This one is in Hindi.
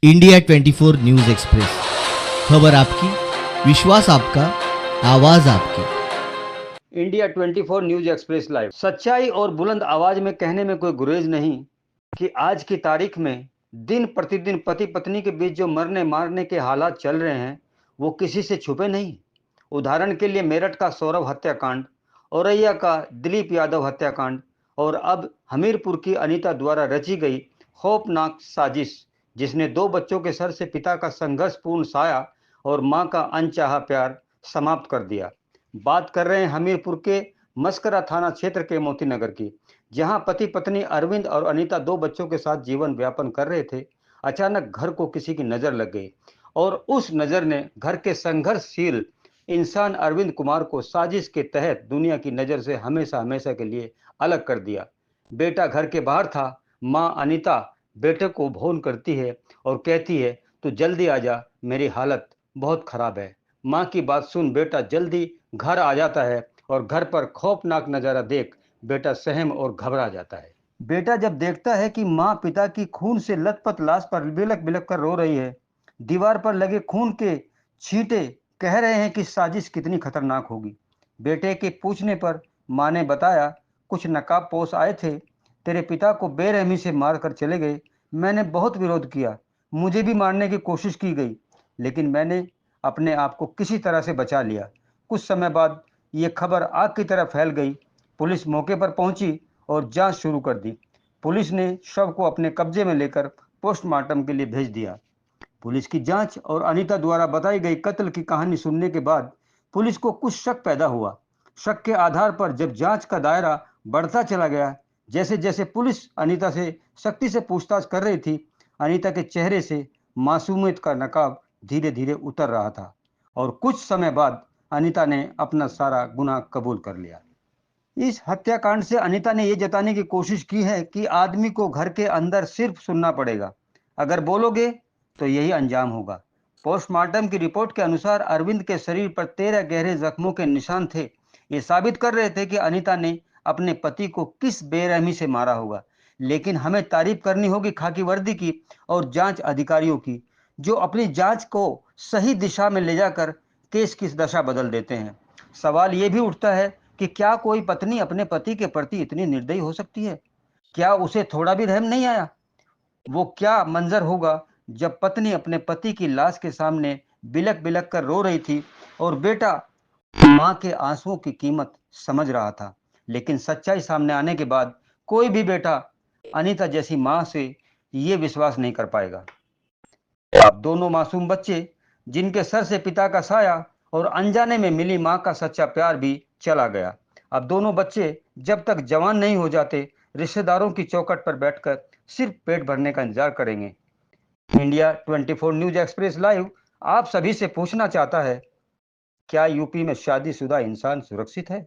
इंडिया 24 न्यूज एक्सप्रेस, खबर आपकी, विश्वास आपका, आवाज आपकी। India 24 news express live. सच्चाई और बुलंद आवाज में कहने में कोई गुरेज नहीं कि आज की तारीख में दिन प्रतिदिन पति पत्नी के बीच जो मरने मारने के हालात चल रहे हैं वो किसी से छुपे नहीं। उदाहरण के लिए मेरठ का सौरभ हत्याकांड, औरैया का दिलीप यादव हत्याकांड और अब हमीरपुर की अनीता द्वारा रची गई खौफनाक साजिश, जिसने दो बच्चों के सर से पिता का संघर्षपूर्ण साया और मां का अनचाहा प्यार समाप्त कर दिया। बात कर रहे हैं हमीरपुर के मस्करा थाना क्षेत्र के मोती नगर की, जहां पति पत्नी अरविंद और अनीता दो बच्चों के साथ जीवन व्यापन कर रहे थे। अचानक घर को किसी की नजर लग गई और उस नजर ने घर के संघर्षशील इंसान अरविंद कुमार को साजिश के तहत दुनिया की नजर से हमेशा हमेशा के लिए अलग कर दिया। बेटा घर के बाहर था। मां अनीता बेटे को फोन करती है और कहती है, तू जल्दी आ जा, मेरी हालत बहुत खराब है। मां की बात सुन बेटा जल्दी घर आ जाता है और घर पर खौफनाक नजारा देख बेटा सहम और घबरा जाता है। बेटा जब देखता है कि मां पिता की खून से लथपथ लाश पर बिलक बिलक कर रो रही है, दीवार पर लगे खून के छींटे कह रहे हैं कि साजिश कितनी खतरनाक होगी। बेटे के पूछने पर मां ने बताया, कुछ नकाबपोश आए थे, तेरे पिता को बेरहमी से मार कर चले गए। मैंने बहुत विरोध किया, मुझे भी मारने की कोशिश की गई, लेकिन मैंने अपने आप को किसी तरह से बचा लिया। कुछ समय बाद ये खबर आग की तरह फैल गई। पुलिस मौके पर पहुंची और जांच शुरू कर दी। पुलिस ने शव को अपने कब्जे में लेकर पोस्टमार्टम के लिए भेज दिया। पुलिस की जांच और अनीता द्वारा बताई गई कत्ल की कहानी सुनने के बाद पुलिस को कुछ शक पैदा हुआ। शक के आधार पर जब जांच का दायरा बढ़ता चला गया, जैसे जैसे पुलिस अनीता से सख्ती से पूछताछ कर रही थी, अनीता के चेहरे से मासूमियत का नकाब धीरे धीरे उतर रहा था और कुछ समय बाद अनीता ने अपना सारा गुनाह कबूल कर लिया। इस हत्याकांड से अनीता ने यह जताने की कोशिश की है कि आदमी को घर के अंदर सिर्फ सुनना पड़ेगा, अगर बोलोगे तो यही अंजाम होगा। पोस्टमार्टम की रिपोर्ट के अनुसार अरविंद के शरीर पर 13 गहरे जख्मों के निशान थे। ये साबित कर रहे थे कि अनीता ने अपने पति को किस बेरहमी से मारा होगा। लेकिन हमें तारीफ करनी होगी खाकी वर्दी की और जांच अधिकारियों की, जो अपनी जांच को सही दिशा में ले जाकर केस की दशा बदल देते हैं। सवाल ये भी उठता है कि क्या कोई पत्नी अपने पति के प्रति इतनी निर्दयी हो सकती है? क्या उसे थोड़ा भी रहम नहीं आया? वो क्या मंजर होगा जब पत्नी अपने पति की लाश के सामने बिलक बिलक कर रो रही थी और बेटा मां के आंसुओं की कीमत समझ रहा था। लेकिन सच्चाई सामने आने के बाद कोई भी बेटा अनीता जैसी मां से ये विश्वास नहीं कर पाएगा। अब दोनों मासूम बच्चे, जिनके सर से पिता का साया और अनजाने में मिली मां का सच्चा प्यार भी चला गया। अब दोनों बच्चे जब तक जवान नहीं हो जाते, रिश्तेदारों की चौखट पर बैठकर सिर्फ पेट भरने का इंतजार करेंगे। इंडिया 24 न्यूज एक्सप्रेस लाइव आप सभी से पूछना चाहता है, क्या यूपी में शादीशुदा इंसान सुरक्षित है?